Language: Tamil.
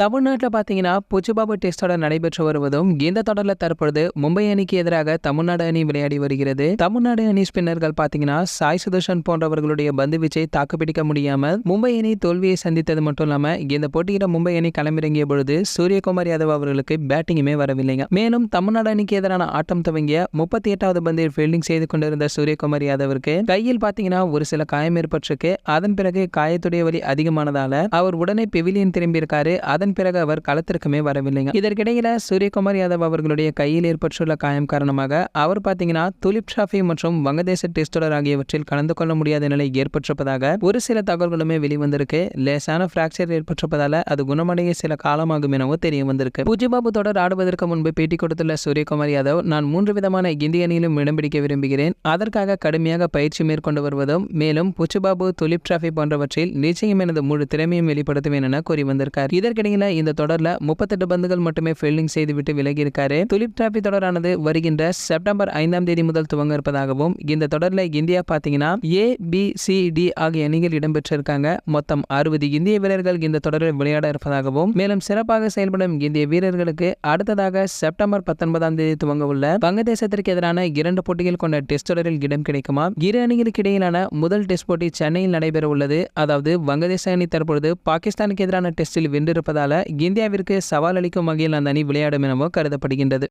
தமிழ்நாட்டில் பார்த்தீங்கன்னா புச்சுபாபு டெஸ்ட் தொடர் நடைபெற்று வருவதும் இந்த தொடரில் தற்பொழுது மும்பை அணிக்கு எதிராக தமிழ்நாடு அணி விளையாடி வருகிறது. தமிழ்நாடு அணி ஸ்பின்னர்கள் பார்த்தீங்கன்னா சாய் சுதர்ஷன் போன்றவர்களுடைய பந்து வீச்சை தாக்குப்பிடிக்க முடியாமல் மும்பை அணி தோல்வியை சந்தித்தது மட்டும் இல்லாம இந்த போட்டியிட மும்பை அணி களமிறங்கிய பொழுது சூரியகுமார் யாதவ் அவர்களுக்கு பேட்டிங்குமே வரவில்லைங்க. மேலும் தமிழ்நாடு அணிக்கு எதிரான ஆட்டம் துவங்கிய 38வது பந்தில் ஃபீல்டிங் செய்து கொண்டிருந்த சூரியகுமார் யாதவிற்கு கையில் பார்த்தீங்கன்னா ஒரு சில காயம் ஏற்பட்டிருக்கு. அதன் பிறகு காயத்துடைய வலி அதிகமானதால அவர் உடனே பெவிலியன் திரும்பியிருக்காரு. அதன் பிறகு அவர் களத்திற்குமே வரவில்லைங்க. இதற்கிடையில சூரியகுமார் யாதவ் அவர்களுடைய கையில் ஏற்பட்டுள்ள காயம் காரணமாக அவர் பார்த்தீங்கன்னா துலிப் டிராபி மற்றும் வங்கதேச டெஸ்ட் தொடர் ஆகியவற்றில் கலந்து கொள்ள முடியாத நிலை ஏற்பட்டிருப்பதாக ஒரு சில தகவல்களுமே வெளிவந்திருக்கு. லேசான பிராக்சர் ஏற்பட்டிருப்பதால அது குணமடைய சில காலமாகும் எனவும் தெரிய வந்திருக்கு. புஜிபாபு தொடர் ஆடுவதற்கு முன்பு பேட்டி கொடுத்துள்ள சூரியகுமார் யாதவ், நான் 3 விதமான இந்திய அணியிலும் இடம் பிடிக்க விரும்புகிறேன். அதற்காக கடுமையாக பயிற்சி மேற்கொண்டு வருவதும் மேலும் புஜிபாபு துலிப் டிராபி போன்றவற்றில் நிச்சயம் எனது முழு திறமையும் வெளிப்படுத்துவேன் என கூறி வந்திருக்கார். இதற்கிடையில் இந்த தொடர்ல 38 பந்துகள் மட்டுமே ஃபீல்டிங் செய்துவிட்டு விலகி இருக்காரு. துலிப் டிராபி தொடரானது வருகின்ற செப்டம்பர் 5ஆம் தேதி முதல் துவங்க இருப்பதாகவும் இந்த தொடர்ல இந்தியா பாத்தீங்கன்னா ABCD ஆகிய அணிகள் இடம்பெற்றிருக்காங்க. மொத்தம் 60 இந்திய வீரர்கள் இந்த தொடரில் விளையாட இருப்பதாகவும் மேலும் சிறப்பாக செயல்படும் இந்திய வீரர்களுக்கு அடுத்ததாக செப்டம்பர் 19ஆம் தேதி துவங்க உள்ள வங்கதேசத்திற்கு எதிரான 2 போட்டிகள் கொண்ட டெஸ்ட் தொடரில் இடம் கிடைக்குமா? இரு அணிகளுக்கு இடையிலான முதல் டெஸ்ட் போட்டி சென்னையில் நடைபெற உள்ளது. அதாவது வங்கதேச அணி தற்பொழுது பாகிஸ்தானுக்கு எதிரான டெஸ்டில் வென்றிருப்பதால் இந்தியாவிற்கு சவால் அளிக்கும் வகையில் அந்த அணி விளையாடும் எனவும் கருதப்படுகின்றது.